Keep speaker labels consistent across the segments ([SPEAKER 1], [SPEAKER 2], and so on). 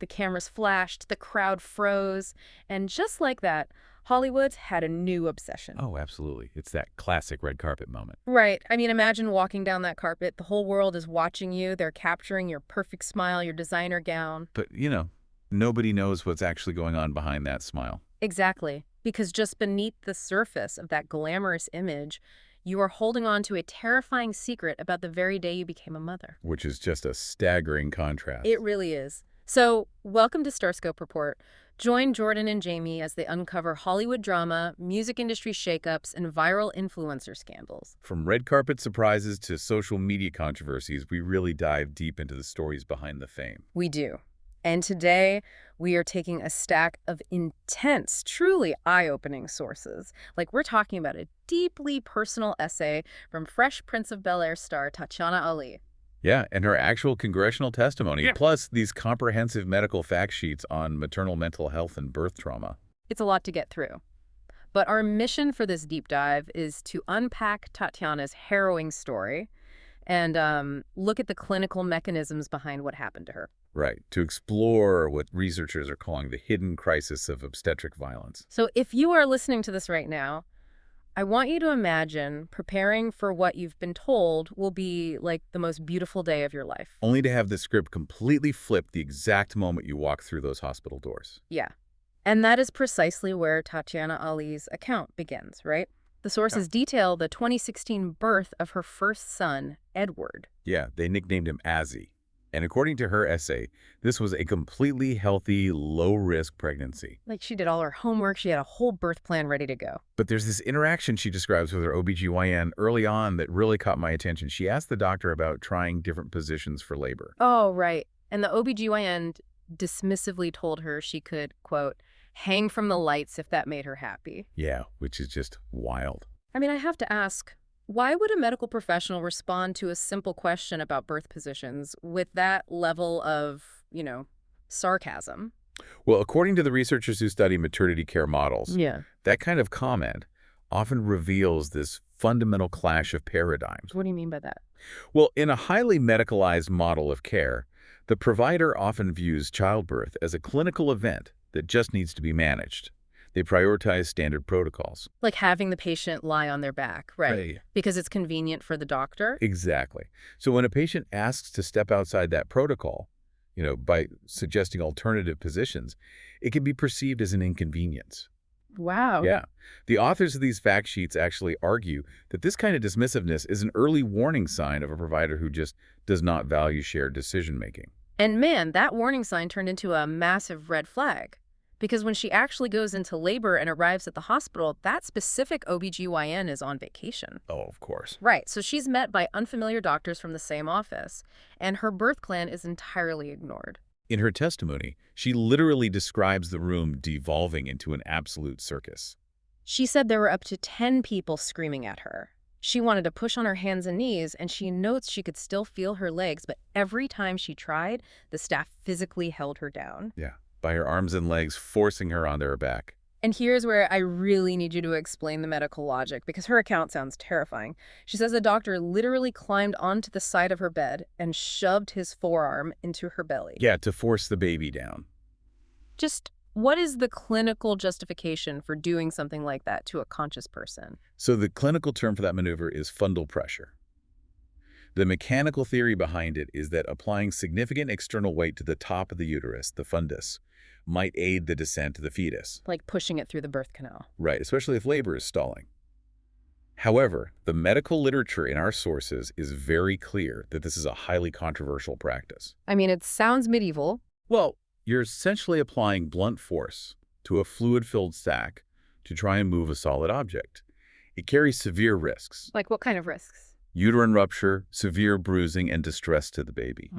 [SPEAKER 1] the cameras flashed, the crowd froze, and just like that, Hollywood had a new obsession.
[SPEAKER 2] Oh, absolutely. It's that classic red carpet moment.
[SPEAKER 1] Right. I mean, imagine walking down that carpet. The whole world is watching you. They're capturing your perfect smile, your designer gown.
[SPEAKER 2] But, nobody knows what's actually going on behind that smile.
[SPEAKER 1] Exactly. Because just beneath the surface of that glamorous image, you are holding on to a terrifying secret about the very day you became a mother.
[SPEAKER 2] Which is just a staggering contrast.
[SPEAKER 1] It really is. So, welcome to Starscope Report. Join Jordan and Jamie as they uncover Hollywood drama, music industry shakeups, and viral influencer scandals.
[SPEAKER 2] From red carpet surprises to social media controversies, we really dive deep into the stories behind the fame.
[SPEAKER 1] We do. And today, we are taking a stack of intense, truly eye-opening sources. Like, we're talking about a deeply personal essay from Fresh Prince of Bel-Air star Tatyana Ali.
[SPEAKER 2] Yeah, and her actual congressional testimony, plus these comprehensive medical fact sheets on maternal mental health and birth trauma.
[SPEAKER 1] It's a lot to get through. But our mission for this deep dive is to unpack Tatyana's harrowing story and look at the clinical mechanisms behind what happened to her.
[SPEAKER 2] Right, to explore what researchers are calling the hidden crisis of obstetric violence.
[SPEAKER 1] So if you are listening to this right now, I want you to imagine preparing for what you've been told will be like the most beautiful day of your life.
[SPEAKER 2] Only to have the script completely flip the exact moment you walk through those hospital doors.
[SPEAKER 1] Yeah. And that is precisely where Tatyana Ali's account begins, right? The sources detail the 2016 birth of her first son, Edward.
[SPEAKER 2] Yeah, they nicknamed him Azzy. And according to her essay, this was a completely healthy, low-risk pregnancy.
[SPEAKER 1] Like, she did all her homework, she had a whole birth plan ready to go.
[SPEAKER 2] But there's this interaction she describes with her OBGYN early on that really caught my attention. She asked the doctor about trying different positions for labor.
[SPEAKER 1] Oh, right. And the OBGYN dismissively told her she could, quote, hang from the lights if that made her happy.
[SPEAKER 2] Yeah, which is just wild.
[SPEAKER 1] I mean, I have to ask, why would a medical professional respond to a simple question about birth positions with that level of, sarcasm?
[SPEAKER 2] Well, according to the researchers who study maternity care models,
[SPEAKER 1] Yeah.
[SPEAKER 2] that kind of comment often reveals this fundamental clash of paradigms.
[SPEAKER 1] What do you mean by that?
[SPEAKER 2] Well, in a highly medicalized model of care, the provider often views childbirth as a clinical event that just needs to be managed. They prioritize standard protocols.
[SPEAKER 1] Like having the patient lie on their back, right?
[SPEAKER 2] Right.
[SPEAKER 1] Because it's convenient for the doctor?
[SPEAKER 2] Exactly. So when a patient asks to step outside that protocol, by suggesting alternative positions, it can be perceived as an inconvenience.
[SPEAKER 1] Wow.
[SPEAKER 2] Yeah. The authors of these fact sheets actually argue that this kind of dismissiveness is an early warning sign of a provider who just does not value shared decision-making.
[SPEAKER 1] And man, that warning sign turned into a massive red flag. Because when she actually goes into labor and arrives at the hospital, that specific OBGYN is on vacation.
[SPEAKER 2] Oh, of course.
[SPEAKER 1] Right, so she's met by unfamiliar doctors from the same office, and her birth plan is entirely ignored.
[SPEAKER 2] In her testimony, she literally describes the room devolving into an absolute circus.
[SPEAKER 1] She said there were up to 10 people screaming at her. She wanted to push on her hands and knees, and she notes she could still feel her legs, but every time she tried, the staff physically held her down.
[SPEAKER 2] Yeah, by her arms and legs, forcing her onto her back.
[SPEAKER 1] And here's where I really need you to explain the medical logic, because her account sounds terrifying. She says the doctor literally climbed onto the side of her bed and shoved his forearm into her belly.
[SPEAKER 2] Yeah, to force the baby down.
[SPEAKER 1] Just what is the clinical justification for doing something like that to a conscious person?
[SPEAKER 2] So the clinical term for that maneuver is fundal pressure. The mechanical theory behind it is that applying significant external weight to the top of the uterus, the fundus, might aid the descent of the fetus.
[SPEAKER 1] Like pushing it through the birth canal.
[SPEAKER 2] Right, especially if labor is stalling. However, the medical literature in our sources is very clear that this is a highly controversial practice.
[SPEAKER 1] I mean, it sounds medieval.
[SPEAKER 2] Well, you're essentially applying blunt force to a fluid-filled sac to try and move a solid object. It carries severe risks.
[SPEAKER 1] Like what kind of risks?
[SPEAKER 2] Uterine rupture, severe bruising, and distress to the baby.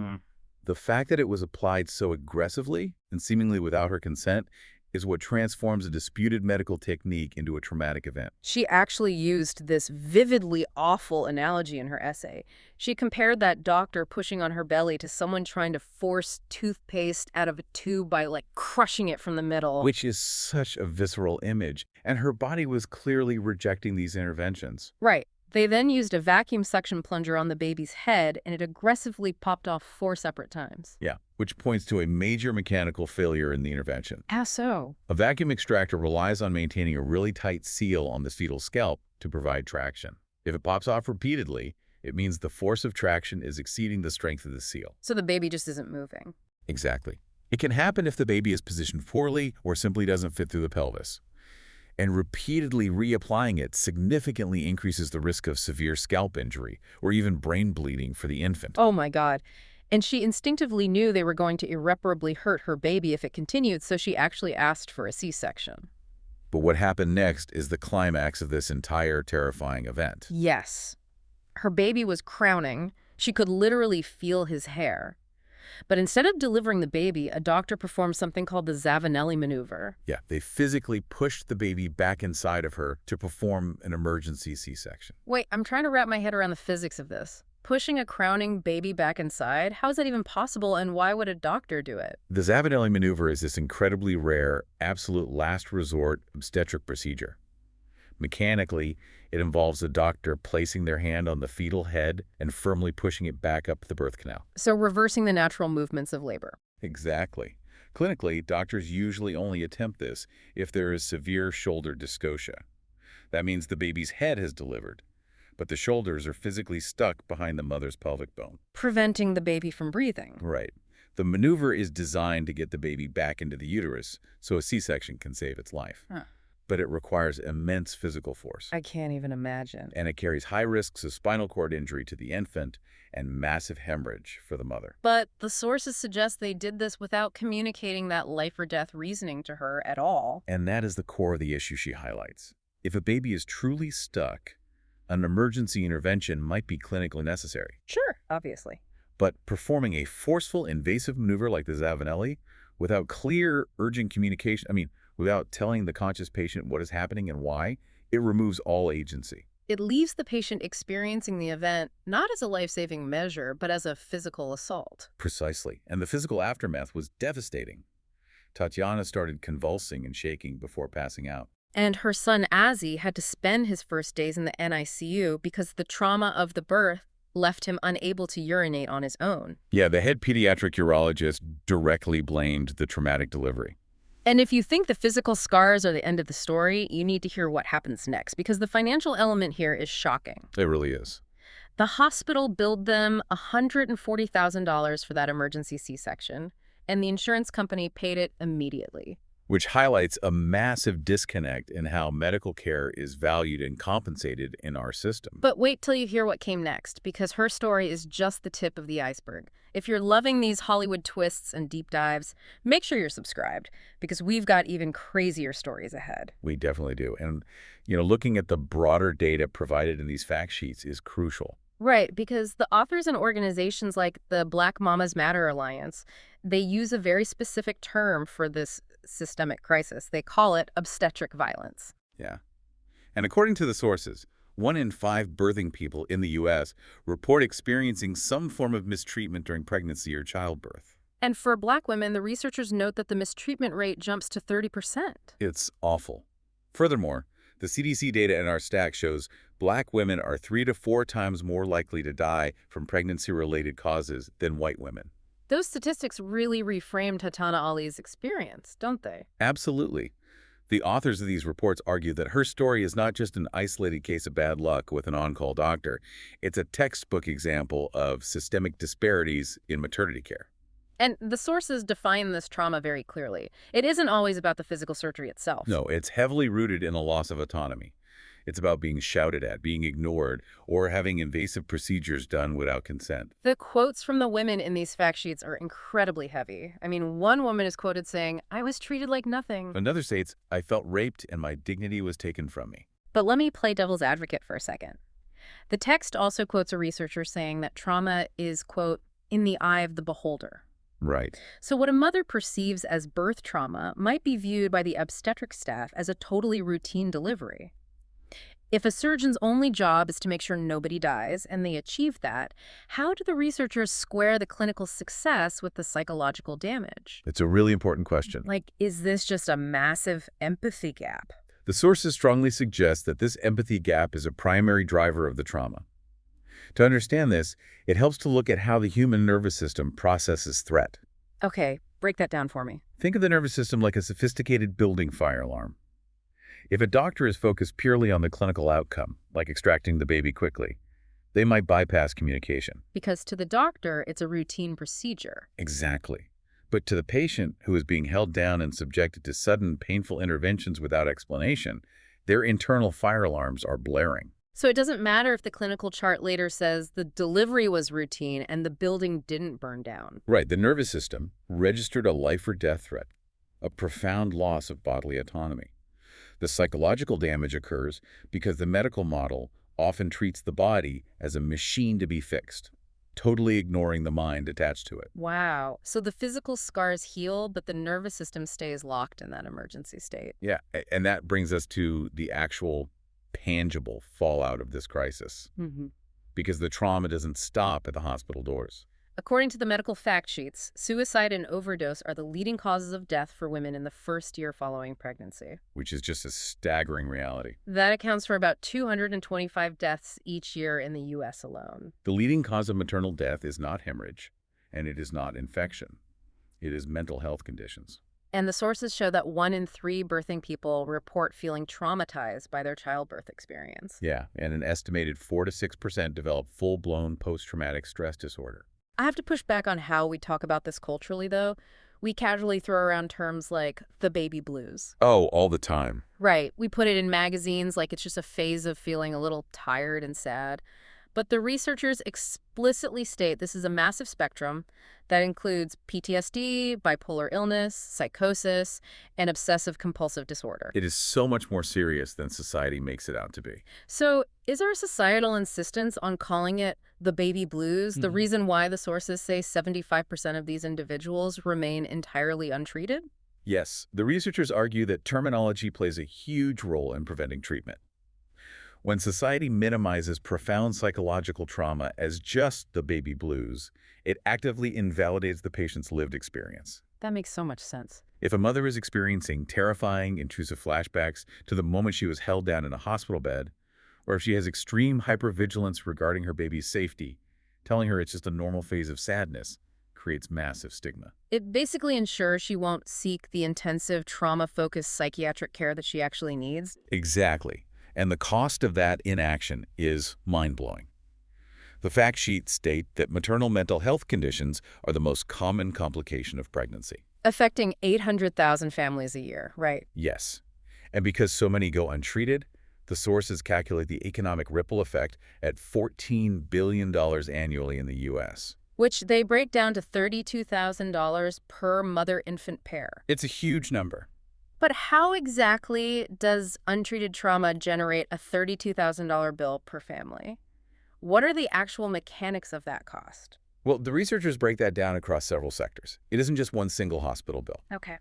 [SPEAKER 2] The fact that it was applied so aggressively and seemingly without her consent is what transforms a disputed medical technique into a traumatic event.
[SPEAKER 1] She actually used this vividly awful analogy in her essay. She compared that doctor pushing on her belly to someone trying to force toothpaste out of a tube by, crushing it from the middle.
[SPEAKER 2] Which is such a visceral image, and her body was clearly rejecting these interventions.
[SPEAKER 1] Right. They then used a vacuum suction plunger on the baby's head, and it aggressively popped off 4 separate times.
[SPEAKER 2] Yeah, which points to a major mechanical failure in the intervention.
[SPEAKER 1] Ah, so?
[SPEAKER 2] A vacuum extractor relies on maintaining a really tight seal on the fetal scalp to provide traction. If it pops off repeatedly, it means the force of traction is exceeding the strength of the seal.
[SPEAKER 1] So the baby just isn't moving.
[SPEAKER 2] Exactly. It can happen if the baby is positioned poorly or simply doesn't fit through the pelvis. And repeatedly reapplying it significantly increases the risk of severe scalp injury or even brain bleeding for the infant.
[SPEAKER 1] Oh my God. And she instinctively knew they were going to irreparably hurt her baby if it continued, so she actually asked for a C-section.
[SPEAKER 2] But what happened next is the climax of this entire terrifying event.
[SPEAKER 1] Yes. Her baby was crowning. She could literally feel his hair. But instead of delivering the baby, a doctor performed something called the Zavanelli maneuver.
[SPEAKER 2] Yeah, they physically pushed the baby back inside of her to perform an emergency C-section.
[SPEAKER 1] Wait, I'm trying to wrap my head around the physics of this. Pushing a crowning baby back inside? How is that even possible, and why would a doctor do it?
[SPEAKER 2] The Zavanelli maneuver is this incredibly rare, absolute last resort obstetric procedure. Mechanically, it involves a doctor placing their hand on the fetal head and firmly pushing it back up the birth canal.
[SPEAKER 1] So reversing the natural movements of labor.
[SPEAKER 2] Exactly. Clinically, doctors usually only attempt this if there is severe shoulder dystocia. That means the baby's head has delivered, but the shoulders are physically stuck behind the mother's pelvic bone.
[SPEAKER 1] Preventing the baby from breathing.
[SPEAKER 2] Right. The maneuver is designed to get the baby back into the uterus so a C-section can save its life.
[SPEAKER 1] Huh.
[SPEAKER 2] But it requires immense physical force.
[SPEAKER 1] I can't even imagine.
[SPEAKER 2] And it carries high risks of spinal cord injury to the infant and massive hemorrhage for the mother.
[SPEAKER 1] But the sources suggest they did this without communicating that life or death reasoning to her at all.
[SPEAKER 2] And that is the core of the issue she highlights. If a baby is truly stuck, an emergency intervention might be clinically necessary.
[SPEAKER 1] Sure, obviously.
[SPEAKER 2] But performing a forceful, invasive maneuver like the Zavanelli without clear, urgent communication, without telling the conscious patient what is happening and why, it removes all agency.
[SPEAKER 1] It leaves the patient experiencing the event not as a life-saving measure, but as a physical assault.
[SPEAKER 2] Precisely. And the physical aftermath was devastating. Tatyana started convulsing and shaking before passing out.
[SPEAKER 1] And her son, Azzy, had to spend his first days in the NICU because the trauma of the birth left him unable to urinate on his own.
[SPEAKER 2] Yeah, the head pediatric urologist directly blamed the traumatic delivery.
[SPEAKER 1] And if you think the physical scars are the end of the story, you need to hear what happens next, because the financial element here is shocking.
[SPEAKER 2] It really is.
[SPEAKER 1] The hospital billed them $140,000 for that emergency C-section, and the insurance company paid it immediately.
[SPEAKER 2] Which highlights a massive disconnect in how medical care is valued and compensated in our system.
[SPEAKER 1] But wait till you hear what came next, because her story is just the tip of the iceberg. If you're loving these Hollywood twists and deep dives, make sure you're subscribed, because we've got even crazier stories ahead.
[SPEAKER 2] We definitely do. And, looking at the broader data provided in these fact sheets is crucial.
[SPEAKER 1] Right, because the authors and organizations like the Black Mamas Matter Alliance, they use a very specific term for this systemic crisis. They call it obstetric violence.
[SPEAKER 2] Yeah. And according to the sources, 1 in 5 birthing people in the U.S. report experiencing some form of mistreatment during pregnancy or childbirth.
[SPEAKER 1] And for Black women, the researchers note that the mistreatment rate jumps to 30%.
[SPEAKER 2] It's awful. Furthermore, the CDC data in our stack shows Black women are 3 to 4 times more likely to die from pregnancy-related causes than white women.
[SPEAKER 1] Those statistics really reframe Tatyana Ali's experience, don't they?
[SPEAKER 2] Absolutely. The authors of these reports argue that her story is not just an isolated case of bad luck with an on-call doctor. It's a textbook example of systemic disparities in maternity care.
[SPEAKER 1] And the sources define this trauma very clearly. It isn't always about the physical surgery itself.
[SPEAKER 2] No, it's heavily rooted in a loss of autonomy. It's about being shouted at, being ignored, or having invasive procedures done without consent.
[SPEAKER 1] The quotes from the women in these fact sheets are incredibly heavy. One woman is quoted saying, "I was treated like nothing."
[SPEAKER 2] Another states, "I felt raped and my dignity was taken from me."
[SPEAKER 1] But let me play devil's advocate for a second. The text also quotes a researcher saying that trauma is, quote, in the eye of the beholder.
[SPEAKER 2] Right.
[SPEAKER 1] So what a mother perceives as birth trauma might be viewed by the obstetric staff as a totally routine delivery. If a surgeon's only job is to make sure nobody dies, and they achieve that, how do the researchers square the clinical success with the psychological damage?
[SPEAKER 2] It's a really important question.
[SPEAKER 1] Is this just a massive empathy gap?
[SPEAKER 2] The sources strongly suggest that this empathy gap is a primary driver of the trauma. To understand this, it helps to look at how the human nervous system processes threat.
[SPEAKER 1] Okay, break that down for me.
[SPEAKER 2] Think of the nervous system like a sophisticated building fire alarm. If a doctor is focused purely on the clinical outcome, like extracting the baby quickly, they might bypass communication.
[SPEAKER 1] Because to the doctor, it's a routine procedure.
[SPEAKER 2] Exactly. But to the patient who is being held down and subjected to sudden, painful interventions without explanation, their internal fire alarms are blaring.
[SPEAKER 1] So it doesn't matter if the clinical chart later says the delivery was routine and the building didn't burn down.
[SPEAKER 2] Right, the nervous system registered a life or death threat, a profound loss of bodily autonomy. The psychological damage occurs because the medical model often treats the body as a machine to be fixed, totally ignoring the mind attached to it.
[SPEAKER 1] Wow. So the physical scars heal, but the nervous system stays locked in that emergency state.
[SPEAKER 2] Yeah, and that brings us to the actual tangible fallout of this crisis, because the trauma doesn't stop at the hospital doors.
[SPEAKER 1] According to the medical fact sheets, suicide and overdose are the leading causes of death for women in the first year following pregnancy.
[SPEAKER 2] Which is just a staggering reality.
[SPEAKER 1] That accounts for about 225 deaths each year in the U.S. alone.
[SPEAKER 2] The leading cause of maternal death is not hemorrhage, and it is not infection. It is mental health conditions.
[SPEAKER 1] And the sources show that 1 in 3 birthing people report feeling traumatized by their childbirth experience.
[SPEAKER 2] Yeah, and an estimated 4 to 6% develop full-blown post-traumatic stress disorder.
[SPEAKER 1] I have to push back on how we talk about this culturally, though. We casually throw around terms like the baby blues.
[SPEAKER 2] Oh, all the time.
[SPEAKER 1] Right. We put it in magazines like it's just a phase of feeling a little tired and sad. But the researchers explicitly state this is a massive spectrum that includes PTSD, bipolar illness, psychosis, and obsessive-compulsive disorder.
[SPEAKER 2] It is so much more serious than society makes it out to be.
[SPEAKER 1] So is our societal insistence on calling it the baby blues the reason why the sources say 75% of these individuals remain entirely untreated?
[SPEAKER 2] Yes, the researchers argue that terminology plays a huge role in preventing treatment. When society minimizes profound psychological trauma as just the baby blues, it actively invalidates the patient's lived experience.
[SPEAKER 1] That makes so much sense.
[SPEAKER 2] If a mother is experiencing terrifying, intrusive flashbacks to the moment she was held down in a hospital bed, or if she has extreme hypervigilance regarding her baby's safety, telling her it's just a normal phase of sadness creates massive stigma.
[SPEAKER 1] It basically ensures she won't seek the intensive, trauma-focused psychiatric care that she actually needs.
[SPEAKER 2] Exactly. And the cost of that inaction is mind-blowing. The fact sheets state that maternal mental health conditions are the most common complication of pregnancy.
[SPEAKER 1] Affecting 800,000 families a year, right?
[SPEAKER 2] Yes. And because so many go untreated, the sources calculate the economic ripple effect at $14 billion annually in the U.S.
[SPEAKER 1] Which they break down to $32,000 per mother-infant pair.
[SPEAKER 2] It's a huge number.
[SPEAKER 1] But how exactly does untreated trauma generate a $32,000 bill per family? What are the actual mechanics of that cost?
[SPEAKER 2] Well, the researchers break that down across several sectors. It isn't just one single hospital bill.
[SPEAKER 1] Okay.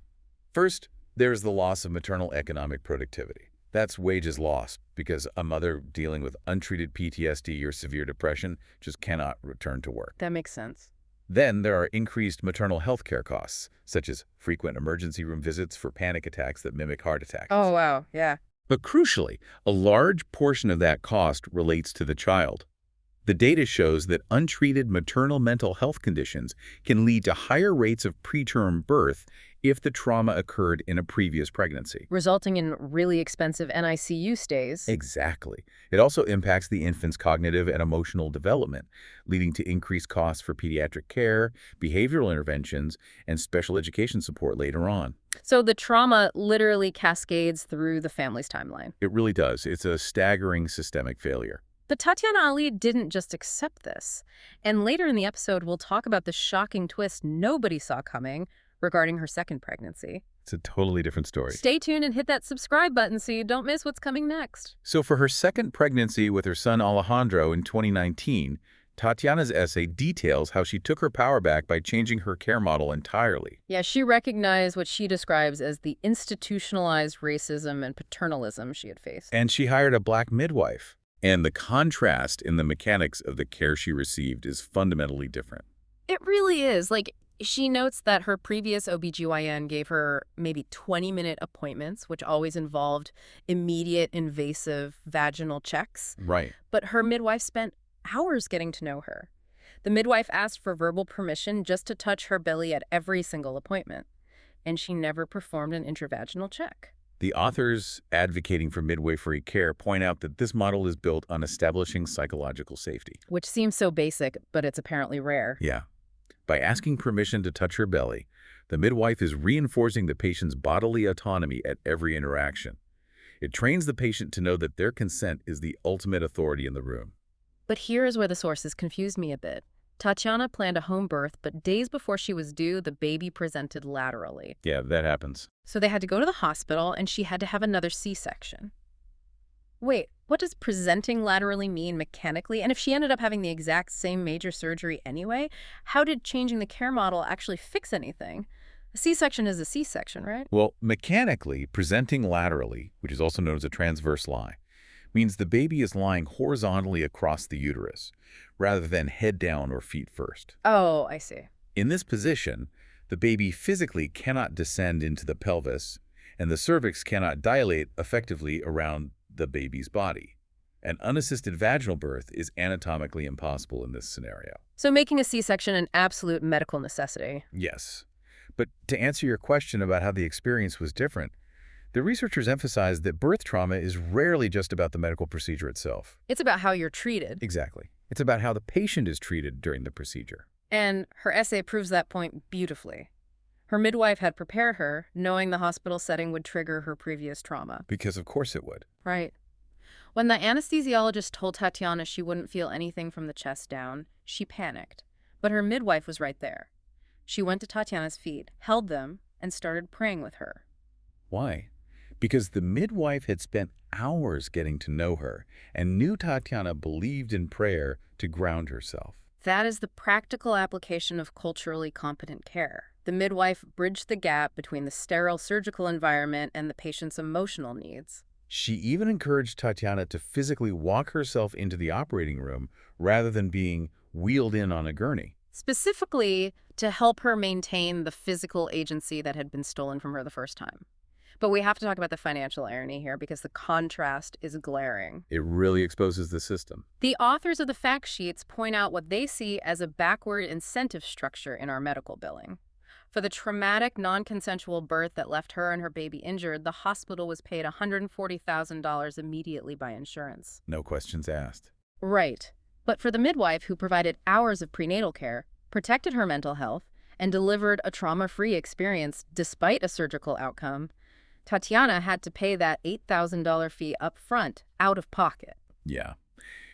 [SPEAKER 2] First, there's the loss of maternal economic productivity. That's wages lost because a mother dealing with untreated PTSD or severe depression just cannot return to work.
[SPEAKER 1] That makes sense.
[SPEAKER 2] Then there are increased maternal health care costs, such as frequent emergency room visits for panic attacks that mimic heart attacks.
[SPEAKER 1] Oh, wow. Yeah.
[SPEAKER 2] But crucially, a large portion of that cost relates to the child. The data shows that untreated maternal mental health conditions can lead to higher rates of preterm birth if the trauma occurred in a previous pregnancy.
[SPEAKER 1] Resulting in really expensive NICU stays.
[SPEAKER 2] Exactly. It also impacts the infant's cognitive and emotional development, leading to increased costs for pediatric care, behavioral interventions, and special education support later on.
[SPEAKER 1] So the trauma literally cascades through the family's timeline.
[SPEAKER 2] It really does. It's a staggering systemic failure.
[SPEAKER 1] But Tatyana Ali didn't just accept this. And later in the episode, we'll talk about the shocking twist nobody saw coming regarding her second pregnancy.
[SPEAKER 2] It's a totally different story.
[SPEAKER 1] Stay tuned and hit that subscribe button so you don't miss what's coming next.
[SPEAKER 2] So for her second pregnancy with her son Alejandro in 2019, Tatyana's essay details how she took her power back by changing her care model entirely.
[SPEAKER 1] Yeah, she recognized what she describes as the institutionalized racism and paternalism she had faced.
[SPEAKER 2] And she hired a black midwife. And the contrast in the mechanics of the care she received is fundamentally different.
[SPEAKER 1] It really is. Like, she notes that her previous OBGYN gave her maybe 20-minute appointments, which always involved immediate invasive vaginal checks.
[SPEAKER 2] Right.
[SPEAKER 1] But her midwife spent hours getting to know her. The midwife asked for verbal permission just to touch her belly at every single appointment, and she never performed an intravaginal check.
[SPEAKER 2] The authors advocating for midwifery care point out that this model is built on establishing psychological safety.
[SPEAKER 1] Which seems so basic, but it's apparently rare.
[SPEAKER 2] Yeah. By asking permission to touch her belly, the midwife is reinforcing the patient's bodily autonomy at every interaction. It trains the patient to know that their consent is the ultimate authority in the room.
[SPEAKER 1] But here is where the sources confused me a bit. Tatyana planned a home birth, but days before she was due, the baby presented laterally.
[SPEAKER 2] Yeah, that happens.
[SPEAKER 1] So they had to go to the hospital, and she had to have another C-section. Wait, what does presenting laterally mean mechanically? And if she ended up having the exact same major surgery anyway, how did changing the care model actually fix anything? A C-section is a C-section, right?
[SPEAKER 2] Well, mechanically, presenting laterally, which is also known as a transverse lie, means the baby is lying horizontally across the uterus, rather than head down or feet first.
[SPEAKER 1] Oh, I see.
[SPEAKER 2] In this position, the baby physically cannot descend into the pelvis, and the cervix cannot dilate effectively around the baby's body. An unassisted vaginal birth is anatomically impossible in this scenario.
[SPEAKER 1] So making a C-section an absolute medical necessity.
[SPEAKER 2] Yes. But to answer your question about how the experience was different, the researchers emphasized that birth trauma is rarely just about the medical procedure itself.
[SPEAKER 1] It's about how you're treated.
[SPEAKER 2] Exactly. It's about how the patient is treated during the procedure.
[SPEAKER 1] And her essay proves that point beautifully. Her midwife had prepared her, knowing the hospital setting would trigger her previous trauma.
[SPEAKER 2] Because of course it would.
[SPEAKER 1] Right. When the anesthesiologist told Tatyana she wouldn't feel anything from the chest down, she panicked. But her midwife was right there. She went to Tatyana's feet, held them, and started praying with her.
[SPEAKER 2] Why? Because the midwife had spent hours getting to know her and knew Tatyana believed in prayer to ground herself.
[SPEAKER 1] That is the practical application of culturally competent care. The midwife bridged the gap between the sterile surgical environment and the patient's emotional needs.
[SPEAKER 2] She even encouraged Tatyana to physically walk herself into the operating room rather than being wheeled in on a gurney.
[SPEAKER 1] Specifically, to help her maintain the physical agency that had been stolen from her the first time. But we have to talk about the financial irony here because the contrast is glaring.
[SPEAKER 2] It really exposes the system.
[SPEAKER 1] The authors of the fact sheets point out what they see as a backward incentive structure in our medical billing. For the traumatic, non-consensual birth that left her and her baby injured, the hospital was paid $140,000 immediately by insurance.
[SPEAKER 2] No questions asked.
[SPEAKER 1] Right. But for the midwife who provided hours of prenatal care, protected her mental health, and delivered a trauma-free experience despite a surgical outcome, Tatyana had to pay that $8,000 fee up front, out of pocket.
[SPEAKER 2] Yeah.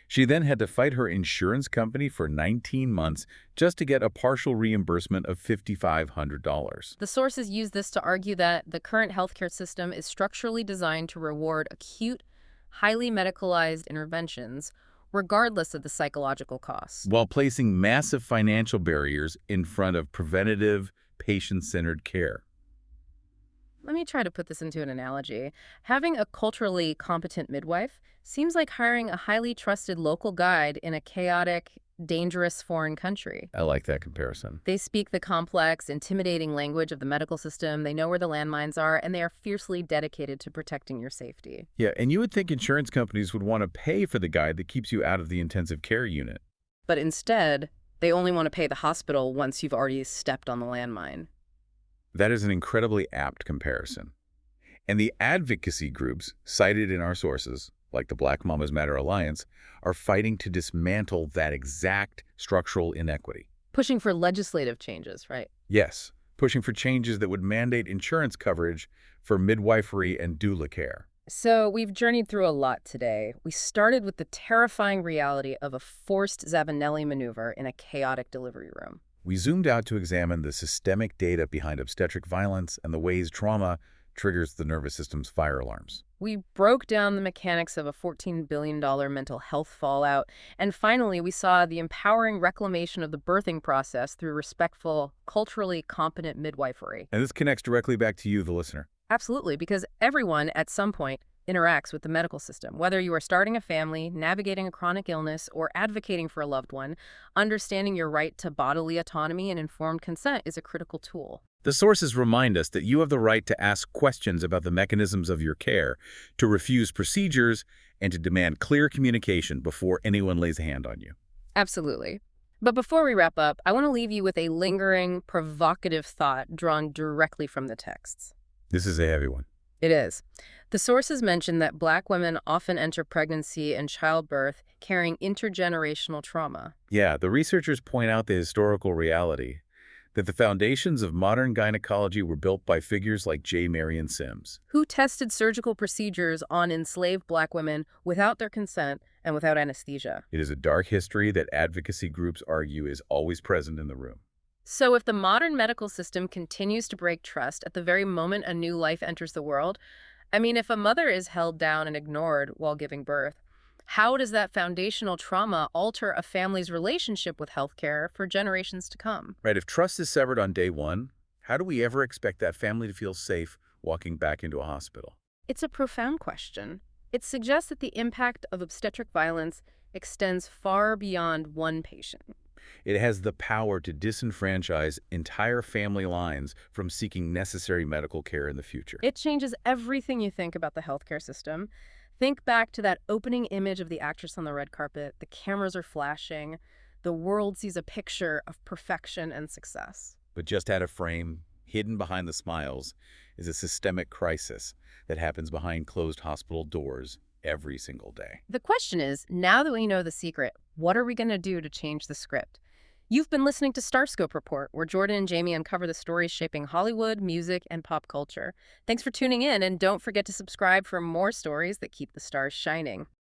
[SPEAKER 2] She then had to fight her insurance company for 19 months just to get a partial reimbursement of $5,500.
[SPEAKER 1] The sources use this to argue that the current healthcare system is structurally designed to reward acute, highly medicalized interventions, regardless of the psychological costs.
[SPEAKER 2] While placing massive financial barriers in front of preventative, patient-centered care.
[SPEAKER 1] Let me try to put this into an analogy. Having a culturally competent midwife seems like hiring a highly trusted local guide in a chaotic, dangerous foreign country.
[SPEAKER 2] I like that comparison.
[SPEAKER 1] They speak the complex, intimidating language of the medical system, they know where the landmines are, and they are fiercely dedicated to protecting your safety.
[SPEAKER 2] Yeah, and you would think insurance companies would want to pay for the guide that keeps you out of the intensive care unit.
[SPEAKER 1] But instead, they only want to pay the hospital once you've already stepped on the landmine.
[SPEAKER 2] That is an incredibly apt comparison. And the advocacy groups cited in our sources, like the Black Mamas Matter Alliance, are fighting to dismantle that exact structural inequity.
[SPEAKER 1] Pushing for legislative changes, right?
[SPEAKER 2] Yes, pushing for changes that would mandate insurance coverage for midwifery and doula care.
[SPEAKER 1] So we've journeyed through a lot today. We started with the terrifying reality of a forced Zavanelli maneuver in a chaotic delivery room.
[SPEAKER 2] We zoomed out to examine the systemic data behind obstetric violence and the ways trauma triggers the nervous system's fire alarms.
[SPEAKER 1] We broke down the mechanics of a $14 billion mental health fallout, and finally we saw the empowering reclamation of the birthing process through respectful, culturally competent midwifery.
[SPEAKER 2] And this connects directly back to you, the listener.
[SPEAKER 1] Absolutely, because everyone at some point interacts with the medical system. Whether you are starting a family, navigating a chronic illness, or advocating for a loved one, understanding your right to bodily autonomy and informed consent is a critical tool.
[SPEAKER 2] The sources remind us that you have the right to ask questions about the mechanisms of your care, to refuse procedures, and to demand clear communication before anyone lays a hand on you.
[SPEAKER 1] Absolutely. But before we wrap up, I want to leave you with a lingering, provocative thought drawn directly from the texts.
[SPEAKER 2] This is a heavy one.
[SPEAKER 1] It is. The sources mention that Black women often enter pregnancy and childbirth carrying intergenerational trauma.
[SPEAKER 2] Yeah, the researchers point out the historical reality that the foundations of modern gynecology were built by figures like J. Marion Sims.
[SPEAKER 1] Who tested surgical procedures on enslaved Black women without their consent and without anesthesia.
[SPEAKER 2] It is a dark history that advocacy groups argue is always present in the room.
[SPEAKER 1] So if the modern medical system continues to break trust at the very moment a new life enters the world, I mean, if a mother is held down and ignored while giving birth, how does that foundational trauma alter a family's relationship with healthcare for generations to come?
[SPEAKER 2] Right, if trust is severed on day one, how do we ever expect that family to feel safe walking back into a hospital?
[SPEAKER 1] It's a profound question. It suggests that the impact of obstetric violence extends far beyond one patient.
[SPEAKER 2] It has the power to disenfranchise entire family lines from seeking necessary medical care in the future.
[SPEAKER 1] It changes everything you think about the healthcare system. Think back to that opening image of the actress on the red carpet. The cameras are flashing. The world sees a picture of perfection and success.
[SPEAKER 2] But just out of frame, hidden behind the smiles, is a systemic crisis that happens behind closed hospital doors every single day.
[SPEAKER 1] The question is, now that we know the secret, what are we going to do to change the script? You've been listening to Starscope Report, where Jordan and Jamie uncover the stories shaping Hollywood, music, and pop culture. Thanks for tuning in, and don't forget to subscribe for more stories that keep the stars shining.